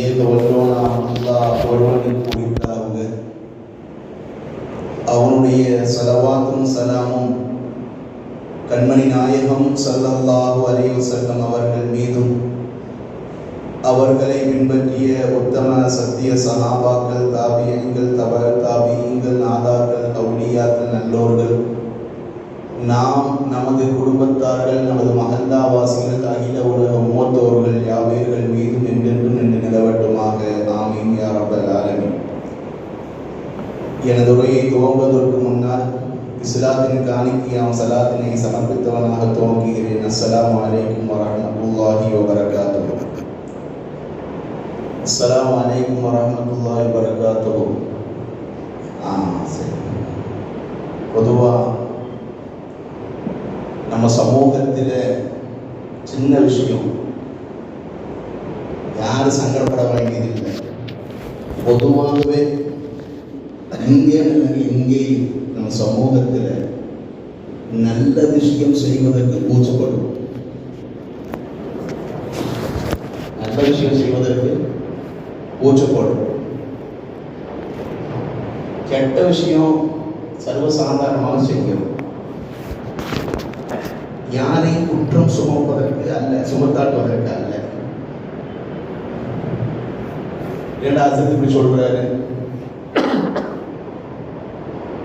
ஏகவல்லோனாம் அல்லாஹ் ஒருவனை குறித்தாவுக. அவனுடைய ஸலவாத்தும் சலாமும் கண்மணி நாயகம் ஸல்லல்லாஹு அலைஹி வஸல்லம் அவர்கள் மீதும் அவர்களை பின்பற்றிய உத்தம சத்திய சஹாபாக்கள், தாபியீன்கள், தாபியீன்கள், நாதாக்கள், அவுலியாக்கள், நல்லோர்கள், நாம், நமது குடும்பத்தார்கள், நமது மஹல்லாவாசிகள், அகில உலக மூத்தோர்கள் யாவர்கள் மீதும் என்றென்றும் நின்று நிலவட்டுமாக. ஆமீன் யா ரப்பல் ஆலமீன். எனது உரையை துவங்குவதற்கு முன்னால் இஸ்லாத்தின் காணிக்கையாம் சலாத்தினை சமர்ப்பித்தவனாக துவங்குகிறேன். அஸ்ஸலாமு அலைக்கும் வரஹ்மத்துல்லாஹி வபரகாத்துஹு. அஸ்ஸலாமு அலைக்கும் வரஹ்மத்துல்லாஹி வபரகாத்துஹு. சரி, பொதுவாக நம்ம சமூகத்தில் சின்ன விஷயம் யாரும் சங்கடப்பட வேண்டியதில்லை. பொதுவாகவே இங்கேயும் நம்ம சமூகத்தில் நல்ல விஷயம் செய்வதற்கு கூச்சப்படும். நல்ல விஷயம் செய்வதற்கு கூச்சப்படும். கெட்ட விஷயம் சர்வசாதாரணமாக செய்யும். யாரையும் குற்றம் சுமப்பதற்கு அல்ல, சுமத்தாட்டுவதற்கு அல்ல. இரண்டாவது இப்படி சொல்றாரு,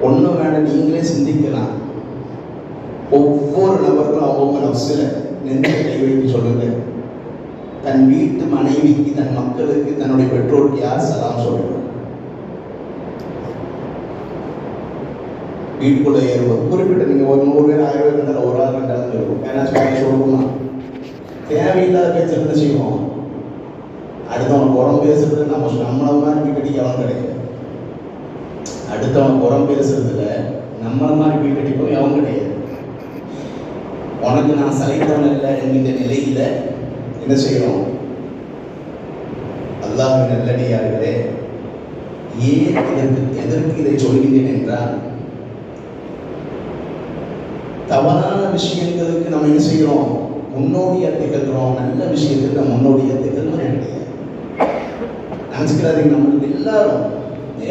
ஒண்ணு வேணாம், நீங்களே சிந்திக்கலாம். ஒவ்வொரு நபர்களும் அவங்க நப்சுல நெஞ்ச கை வைத்து சொல்லுங்க, தன் வீட்டு மனைவிக்கு, தன் மக்களுக்கு, தன்னுடைய பெற்றோருக்கு யார் சலாம் சொல்லுங்க. வீட்டுக்குள்ள ஏறுவோம். குறிப்பிட்ட நீங்க ஒரு 100 பேர் 1000 பேர் இருந்தாலும் ஒரு ஆள் 2 ஆள் இருக்கும். ஏன்னா சொல்லணும்னா தேவையில்லாத பேச்சு என்ன செய்வோம், அடுத்தவன் புறம் பேசுறது நம்மள மாதிரி வீட்டடிக்கு அவன் கிடையாது. அடுத்தவன் புறம் பேசுறதுல நம்மள மாதிரி வீட்டடிக்கும் அவன் கிடையாது. உனக்கு நான் சளைத்தவன் இல்லை என்கின்ற நிலையில என்ன செய்யணும்? அல்லாஹ்வின் நல்லடியார்களே, ஏன் எதற்கு இதை சொல்கின்றேன் என்றால், தவறான விஷயங்களுக்கு நம்ம என்ன செய்யறோம்? முன்னோடியா திகழ்கிறோம். நல்ல விஷயத்துக்கு நம்ம முன்னோடியா திகழ்கிறோம் கிடையாது. நினைச்சுக்கிறாரு, நம்மளுக்கு எல்லாரும்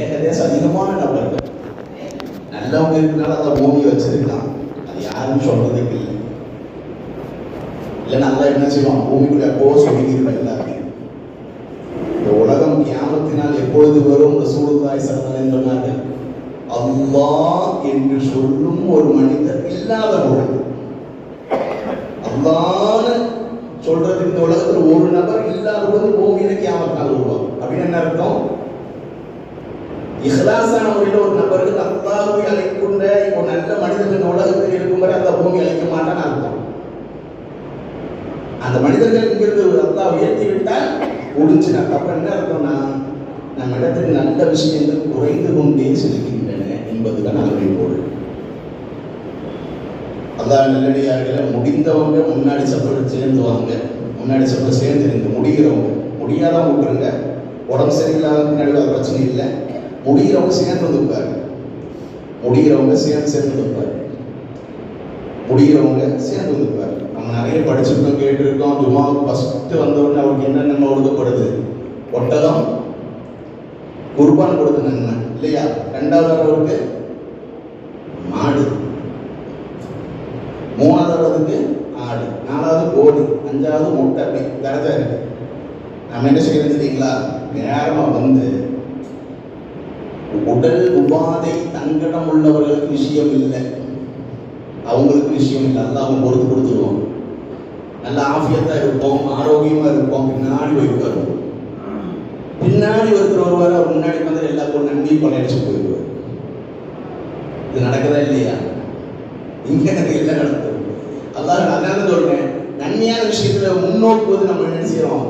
ஏகதேசம் அதிகமான நபர்கள் நல்லவங்க இருக்கனால அதை பூமி வச்சிருக்கலாம். அது யாரும் சொல்றதுக்கு இல்லை. இல்லை நல்லா என்ன செய்வோம், பூமிக்குள்ள எப்போ சொல்லிக்கிறோம் எல்லாருமே. இந்த உலகம் கியாமத்தினால் எப்பொழுது வரும்? ரசூலுல்லாஹி ஸல்லல்லாஹு அலைஹி வஸல்லம் சொன்னார்கள், அல்லாஹ் என்று சொல்லும் ஒரு மனிதர் இல்லாத பொழுது, அல்லாஹ்னு சொல்றதுக்கு இந்த உலகத்தில் ஒரு நபர் இல்லாத பொழுது பூமியில கியாமத் நாள் உருவாகும். அப்படின்னு என்ன அர்த்தம்? இஹ்லாஸான முறையில் ஒரு நபருக்கு அல்லாஹ்வை அழைக்கின்ற ஒரு நல்ல மனிதன் இந்த உலகத்தில் இருக்கும் வரை அந்த பூமி அழைக்க மாட்டான்னு அர்த்தம். அந்த மனிதர்கள் இங்கிருந்து அல்லாஹ் உயர்த்தி விட்டால் முடிஞ்சுனா. அப்புறம் என்ன அர்த்தம்னா, நம்ம இடத்தில் நல்ல விஷயங்கள் குறைந்து கொண்டே செல்கின்றன என்பதுதான் அதனுடைய பொருள். அல்லாஹ் நல்லடியார்கள, முடிந்தவங்க முன்னாடி சப்போர்ட் சேர்ந்துவாங்க. முன்னாடி சப்போர்ட் சேர்ந்துருங்க. முடிகிறவங்க, முடியாதவங்க விட்டுருங்க. உடம்பு சரியில்லாத பின்னாடி பிரச்சனை இல்லை. முடிகிறவங்க சேர்ந்து வந்துப்பாரு. முடிகிறவங்க சேர்ந்து வந்துப்பாரு. முடிகிறவங்க சேர்ந்து வந்துப்பாரு. நம்ம நிறைய படிச்சிருக்கோம், கேட்டிருக்கோம். ஜுமாவுக்கு ஃபர்ஸ்ட் வந்தவுடனே அவருக்கு என்ன நன்மை ஒடுக்கப்படுது? ஒட்டகம் குர்பான் கொடுத்த நன்மை இல்லையா? 2வது அளவுக்கு மாடு, 3வது அளவுக்கு ஆடு, 4வது கோழி, 5வது முட்டை. தரதா இருக்கு. நம்ம என்ன செய்யறது தெரியுங்களா? நேரமா வந்து உடல் உபாதை தங்கடம் உள்ளவர்களுக்கு விஷயம் இல்லை, அவங்களுக்கு விஷயம் இல்லை. அல்ல அவங்க பொறுத்து கொடுத்துருவோம். நல்ல ஆஃபியத்தா இருப்போம், ஆரோக்கியமா இருப்போம். பின்னாடி போயிருக்காரு. பின்னாடி ஒருத்தர் வருவார், அவர் முன்னாடி வந்து எல்லா பொருள் நன்மையும் கொள்ளையடிச்சு போயிடுவார். இது நடக்குதா இல்லையா? இங்க எல்லாம் நடக்குது. அல்லாஹ் அதனால சொல்றேன், நன்மையான விஷயத்துல முன்னோக்குவது நம்ம என்ன செய்யறோம்?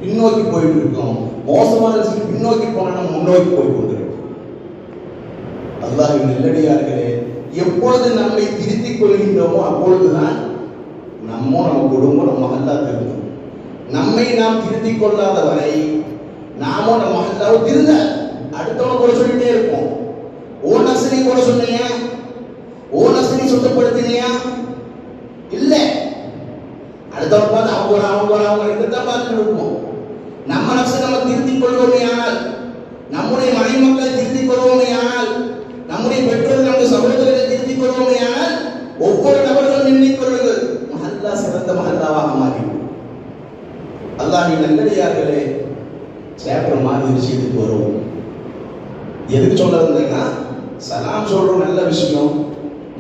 பின்னோக்கி போயிட்டு இருக்கோம். மோசமான விஷயம் பின்னோக்கி போனா நம்ம முன்னோக்கி போய் கொண்டிருக்கோம். அல்லாஹ்வின் நல்லடியார்களே, எப்பொழுது நம்மை திருத்திக் கொள்கின்றோமோ அப்பொழுதுதான் நம்ம குடும்பம், நம்ம மஹல்லா திருந்தும். நம்மை நாம் திருத்திக் கொள்ளாத வரை நாமும் நம்ம மஹல்லாவை திருந்த அடுத்தவங்க கூட சொல்லிட்டே இருப்போம். ஓ நசனி கூட சொன்னியா, ஓ நசனி சுத்தப்படுத்தினியா? இல்லை, அடுத்தவங்க பார்த்து அவங்க இதைத்தான் பார்த்துட்டு இருப்போம். நம்ம நப்சு நம்ம கொள்வோமே ஆனால், நம்முடைய மனைமக்களை திருத்திக் கொள்வோமே ஆனால், நம்முடைய பெற்றோர்கள் நம்முடைய சகோதரர்களை திருத்திக் கொள்வோமே ஆனால், ஒவ்வொரு நபர்களும் எண்ணிக்கொள்ளுங்கள் மஹல்லா சிறந்த மஹல்லாவாக மாறி. அல்லாஹ்வின் நல்லடியார்களே, சேப்டர் மாதிரி விஷயத்துக்கு வருவோம். எதுக்கு சொல்ல வந்தேன்னா, சலாம் சொல்றோம், நல்ல விஷயம்.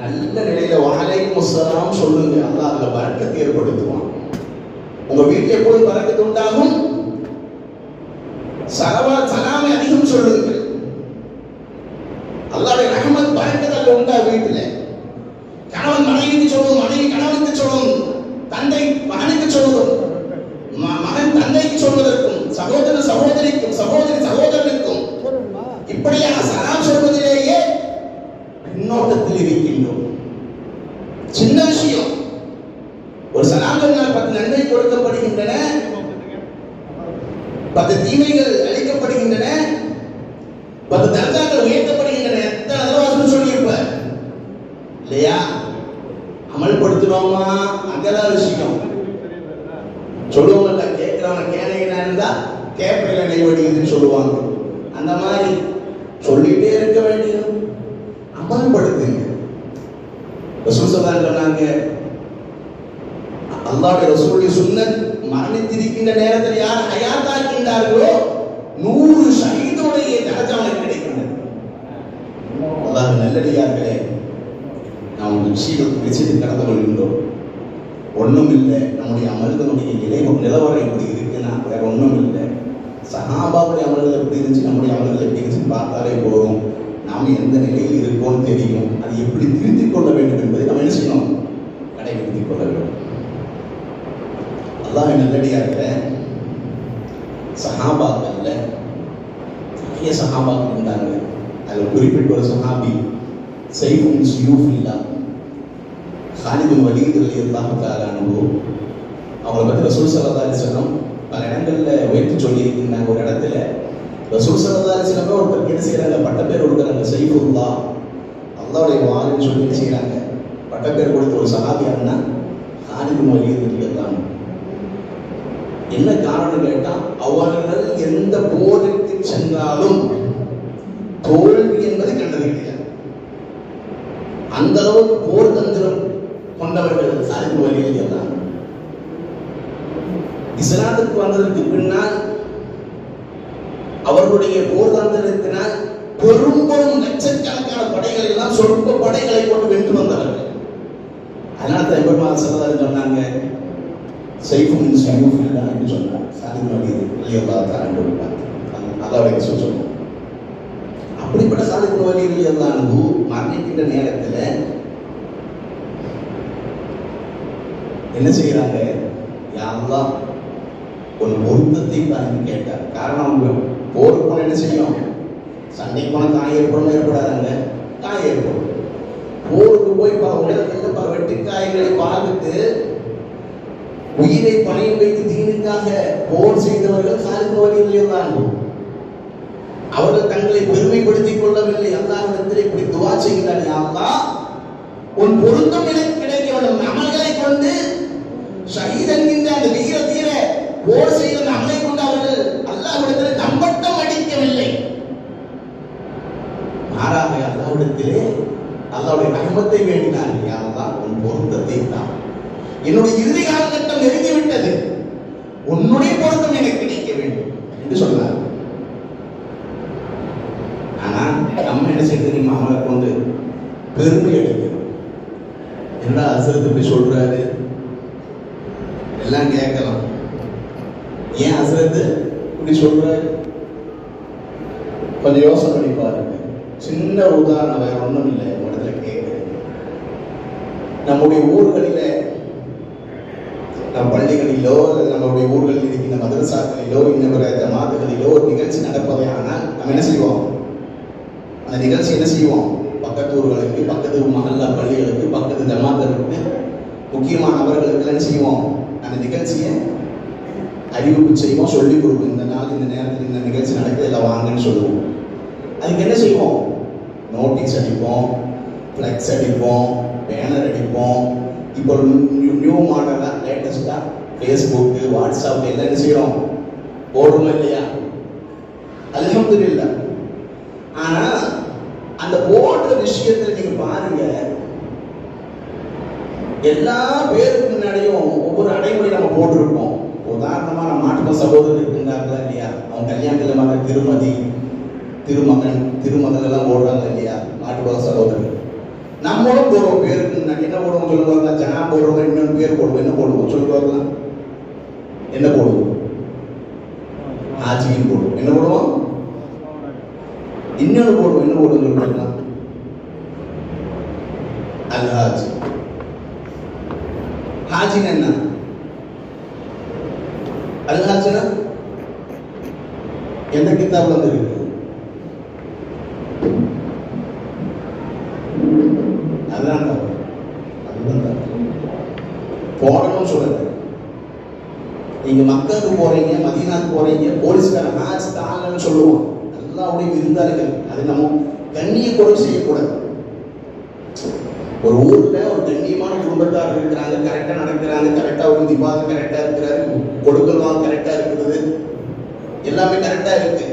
நல்ல நிலையில வஅலைக்கும் அஸ்ஸலாம் சொல்லுங்க, அல்லாஹ் அதுல பரக்கத்தை ஏற்படுத்துவான். உங்க வீட்டில் எப்போதும் பரக்கத்து உண்டாகும். சலாமை அதிகம் சொல்லுங்கள், அல்லாஹ்வுடைய ரஹ்மத் பரக்கத் அதுல உண்டா. வீட்டில் கணவன் மனைவிக்கு சொல்லுவோம், மனைவி கணவனுக்கு சொல்லுவோம், தந்தை மகனுக்கு சொல்லுவோம், மகன் தந்தைக்கு சொல்வதற்கும், சகோதரன் சகோதரிக்கும், சகோதரி சகோதரனுக்கும், இப்படியாக சலாம் சொல்வதிலேயே பின்னோட்டத்தில் இருக்கின்றோம். சின்ன விஷயம். ஒரு சலாம் சொன்னால் 10 நன்மை கொடுக்கப்படுகின்றன, 10 தீமைகள் அளிக்கப்படுகின்றன, 10 தர்ஜாக்கள் உயர்த்தப்படுகின்றன. எத்தனை தடவை சொல்லியிருப்ப இல்லையா? அமல்படுத்துறோமா? அங்கதான் விஷயம். சொல்லுவோம்ல, கேட்கிறவன கேனையா இருந்தா கேப்பையில நெய்வடிக்குதுன்னு சொல்லுவாங்க. அந்த மாதிரி சொல்லிட்டே இருக்க வேண்டியது. அமல்படுத்துங்க. ரசூல் ஸல்லல்லாஹு அலைஹி சொன்னாங்க, அல்லாஹ்வுடைய ரசூலுடைய சுன்னத் மரணித்திருக்கின்ற நேரத்தில் யார் ஹயாத்தாக்கின்றார்களோ 100 ஷஹீதுடைய தரஜா அவனுக்கு கிடைக்கின்றது. அல்லாஹ் நல்லடியார்களே, நாம் ஒரு விஷயத்தை கடந்து கொள்கின்றோம். ஒன்றும் இல்லை, நம்முடைய அமல்களுடைய நிலவரம் எப்படி இருக்குன்னா வேற ஒன்றும் இல்லை. சஹாபாவுடைய அமல்கள் எப்படி இருந்துச்சு, நம்முடைய அமல்கள் எப்படி இருந்துச்சுன்னு பார்த்தாலே போதும். நாம் எந்த நிலையில் இருக்கோம்னு தெரியும். அது எப்படி திருத்திக் கொள்ள வேண்டும் என்பதை நம்ம என்ன செய்யணும்? கடைபிடித்துக் கொள்ள வேண்டும். அல்லாஹ் நல்லடியாக சஹாபாக்கள்ல நிறைய சஹாபாக்கள் இருந்தாங்க. அதில் குறிப்பிட்ட ஒரு சஹாபி சைஃபுன் சியூஃபில்லா காலித் பின் வலீத் ரலியல்லாஹு தஆலா அன்ஹு. அவங்களை பற்றி ரசூல் ஸல்லல்லாஹு அலைஹி வஸல்லம் பல இடங்களில் உயர்த்தி சொல்லியிருக்கிறாங்க. ஒரு இடத்துல ரசூல் ஸல்லல்லாஹு அலைஹி வஸல்லம் ஒருத்தர் என்ன செய்யறாங்க, பட்டப்பேர் கொடுக்குறாங்க, சைஃபுல்லா, அல்லாஹ்வுடைய வாள்னு சொல்லி என்ன செய்யறாங்க, பட்டப்பேர் கொடுத்த ஒரு சஹாபியாருன்னா காலித் பின் வலீத் ரலியல்லாஹு அன்ஹு. என்ன காரணம் கேட்டா, அவர்கள் எந்த போருக்கு சென்றாலும் தோல்வி என்பதை கண்டது கிடையாது. அந்த அளவுக்கு போர் தந்திரம் கொண்டவர்கள் காலித் பின் வலீத் ரலியல்லாஹு அன்ஹு. இஸ்லாத்துக்கு வந்ததற்கு பின்னால் அவர்களுடைய போர் தந்திரத்தினால் பெரும் லட்சக்கணக்கான படைகள் எல்லாம் சொற்ப படைகளை கொண்டு வென்று வந்தவர்கள். அதனால தான் பெருமாள் ஸல்லல்லாஹு அலைஹி சொன்னாங்க, சைஃபுன் சியூஃபில்லா என்று சொன்னார். காலித் பின் வலீத் ரலியல்லாஹு தஆலா அன்ஹு அல்லாஹ்வுடைய ரசூல் சொன்னார். அப்படிப்பட்ட காலித் பின் வலீத் ரலியல்லாஹு அன்ஹு மரணிக்கின்ற நேரத்தில் என்ன செய்யறாங்க, யா அல்லாஹ் ஒரு பொருத்தத்தை தான் கேட்டார். காரணம், போருக்கு போன என்ன செய்யும், சண்டைக்கு போன காயம் ஏற்படும் ஏற்படாதாங்க, காயம் ஏற்படும். போருக்கு போய் உலகத்தில் வெட்டி காயங்களை பார்த்துட்டு உயிரை பணையம் வைத்து தீனுக்காக போர் செய்தவர்கள் காலித் பின் வலீத் ரலியல்லாஹு அன்ஹு. அவர்கள் தங்களை பெருமைப்படுத்திக் கொள்ளவில்லை. அல்லாஹ்விடத்தில் இப்படி துஆ செய்கிறார், யா அல்லாஹ் உன் பொருத்தம் எனக்கு கிடைக்க வேண்டும். அமல்களை கொண்டு ஷஹீத் என்கின்ற அந்த வீர தீர போர் செய்த அமலை கொண்டு அவர்கள் அல்லாஹ்விடத்தில் தம்பட்டம் அடிக்கவில்லை. மாறாக அல்லாஹ்விடத்திலே அல்லாஹ்வுடைய ரஹ்மத்தை வேண்டினார்கள். யா அல்லாஹ் உன் பொருத்தத்தை தான், என்னுடைய இறுதி காலகட்டம் நெருங்கிவிட்டது, உன்னுடைய பொருத்தம் எனக்கு கிடைக்க வேண்டும் என்று சொன்னார். ஆனால் நம்ம என்ன செய்து அவங்களை கொண்டு பெருமை எடுக்கிறோம். என்ன ஹஸ்ரத் இப்படி சொல்றாரு எல்லாம் கேட்கலாம். ஏன் ஹஸ்ரத் இப்படி சொல்றாரு கொஞ்சம் யோசனை பண்ணி பாருங்க. சின்ன உதாரணம், வேற ஒன்றும் இல்லை. இடத்துல கேட்குறேன், நம்முடைய ஊர்களில, நம் பள்ளிகளிலோ அல்லது நம்மளுடைய ஊர்களில் இருக்கின்ற மதரசாக்களிலோ இன்னொரு ஜமாத்துகளிலோ ஒரு நிகழ்ச்சி நடப்பதை ஆனால் நம்ம என்ன செய்வோம், அந்த நிகழ்ச்சி என்ன செய்வோம், பக்கத்து ஊர்களுக்கு, பக்கத்து மஹல்லா பள்ளிகளுக்கு, பக்கத்து ஜமாத்துகளுக்கு, முக்கியமான நபர்களுக்கு என்ன செய்வோம், அந்த நிகழ்ச்சியை அறிவிப்பு செய்வோம், சொல்லிக் கொடுப்போம். இந்த நாள் இந்த நேரத்தில் இந்த நிகழ்ச்சி நடக்குது, இல்லை வாங்கன்னு சொல்லுவோம். அதுக்கு என்ன செய்வோம், நோட்டீஸ் அடிப்போம், ஃப்ளெக்ஸ் அடிப்போம், பேனர் அடிப்போம். இப்போ நியூ மாடலாக லேட்டஸ்டாக ஃபேஸ்புக்கு, வாட்ஸ்அப் எல்லாம் என்ன செய்கிறோம், போடுறோம் இல்லையா? அல்ஹம்துலில்லாஹ். ஆனா அந்த போடுற விஷயத்துல நீங்க பாருங்க, எல்லா பேருக்கு முன்னாடியும் ஒவ்வொரு அடைமொழி நம்ம போட்டிருப்போம். உதாரணமா நம்ம மாட்டும சகோதரர் இருக்கின்றார்களா இல்லையா, அவங்க கல்யாணத்துல மாதிரி திருமதி, திருமகன், திருமகள் எல்லாம் போடுறாங்க இல்லையா, மாட்டும சகோதரர். நம்மளும் போடுவோம் பேருக்கு முன்னாடி. என்ன போடுவோம் சொல்லுவாங்க? ஜனா போடுறோம், இன்னொரு பேர் போடுவோம். என்ன போடுவோம் சொல்லுவாங்க? என்ன போடுவோம்? ஆஜின்னு போடுவோம். என்ன போடுவோம்? இன்னொன்று போடுவோம். என்ன போடுவோம் சொல்லுவாங்க? அல்ஹாஜ். ஹாஜின் என்ன? அல்ஹாஜ்னா எந்த கிதாப்ல வந்து இருக்கு? அதுதான் தவறு. அதுதான் தவறு. போடணும்னு சொல்லுங்க. நீங்க மக்காவுக்கு போறீங்க, மதீனாக்கு போறீங்க, போலீஸ்கார ஹாஜ் தாங்கன்னு சொல்லுவோம். அல்லாஹ்வுடைய விருந்தாளிகள். அது நம்ம கண்ணிய குறை செய்யக்கூடாது. ஒரு ஊர்ல ஒரு கண்ணியமான குடும்பத்தார் இருக்கிறாங்க, கரெக்டா நடக்கிறாங்க, கரெக்டா ஒரு திபாக கரெக்டா இருக்கிறாரு, கொடுக்கல் கரெக்டா இருக்குது, எல்லாமே கரெக்டா இருக்கு.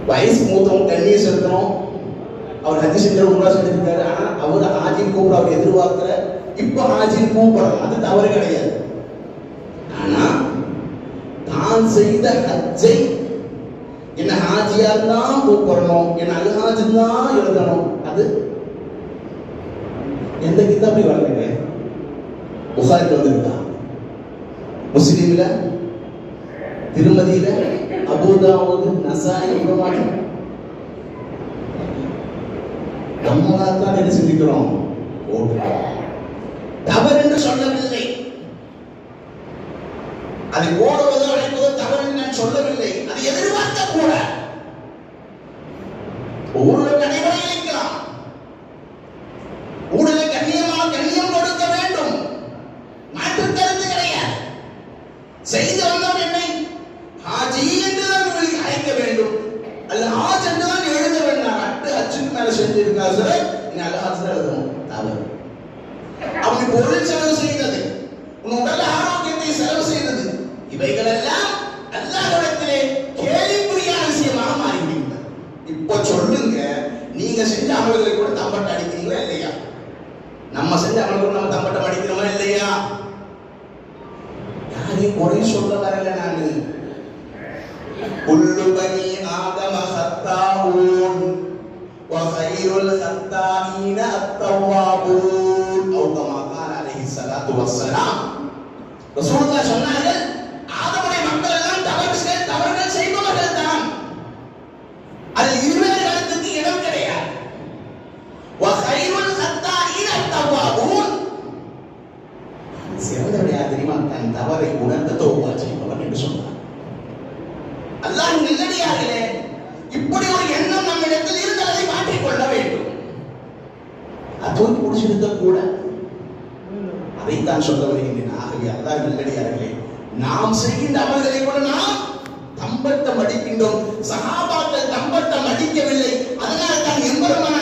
வயசு மூத்தவங்க கண்ணியை செலுத்தணும். அவர் ஹஜ் செஞ்சு உம்ரா செஞ்சிருக்காரு. ஆனா அவர் ஹாஜின் கூப்பிட அவர் எதிர்பார்க்கிற இப்ப ஹாஜின் கூப்பிடலாம், அது தவறு கிடையாது. ஆனா தான் செய்த ஹஜ்ஜை என்ன ஹாஜியா தான் கூப்பிடணும், என்ன அல்ஹாஜ் தான் எழுதணும். அது எந்த கிதாப்ல வரலங்க? புகாரில வந்திருக்கா, முஸ்லிம்ல, திருமதியில, அபூதாவுது, நசாயி, இப்னு மாஜா. நம்மளா தான் என்ன செஞ்சுக்கிறோம்? தவறு என்று சொல்லவில்லை, அதை ஓடுவதோ அழைப்பதோ தவறு என்று நான் சொல்லவில்லை. அதை எதிர்பார்க்க கூட ஊழல் நடைமுறைக்கலாம். ஊழலை கண்ணியமாக கண்ணியம் கொடுக்க வேண்டும், மாற்று கருத்து கிடையாது. செய்து வந்தவன் என்னை ஹாஜி என்று தான் அழைக்க வேண்டும், அல்ல ஹாஜ் என்று தான் எழுத வேண்டாம். அட்டு அச்சுக்கு மேல செஞ்சிருக்கா சார், நீ அல்ஹாஜ் எழுதணும். தவறு. அவனுக்கு பொருள் செலவு செய்தது, உன் உடல் ஆரோக்கியத்தை செலவு செய்தது, இவைகள் எல்லாம் அல்லாஹ்விடத்திலே கேள்விக்குறியான விஷயமாக மாறிவிடுகிறது. இப்ப சொல்லுங்க, நீங்க செஞ்ச அமல்களை கூட தம்பட்ட அடிக்கிறீங்களா இல்லையா? நம்ம செஞ்ச அமல்களை நம்ம தம்பட்டம் அடிக்கிறோமா இல்லையா? யாரையும் குறை சொல்ல வரல நானு. குல்லு பனி ஆதம ஹத்தாஊன் வ கைருல் ஹத்தாஈன அத்தவ்வாபூன் அவ் கமா கால அலைஹி ஸலாத்து வஸ்ஸலாம். ரசூலுல்லாஹ் சொன்னார்கள், ஆதமுடைய மக்கள் எல்லாம் தவறுகள் செய்பவர்கள் தான். அதில் இருவேறு கருத்துக்கு இடம் கிடையாது. வ கைருல் ஹத்தாஈன அத்தவ்வாபூன், சிறந்தவர் யார் தெரியுமா? தன் தவறை உணர்ந்த தௌபா செய்பவன் என்று சொன்னார். அல்லாஹ் நல்லடியார்களே, இப்படி ஒரு எண்ணம் நம்மிடத்தில் இருந்ததை மாற்றிக் கொள்ள வேண்டும். அதோடு முடிச்சிருக்க கூட அதைத்தான் சொல்ல வருகின்றேன். ஆகவே அல்லாஹ் நல்லடியார்களே, நாம் செய்கின்ற அமல்களை கூட நாம் தம்பட்டம் அடிக்கின்றோம். சஹாபாக்கள் தம்பட்டம் அடிக்கவில்லை. அதனால் தான் எம்பெருமானார்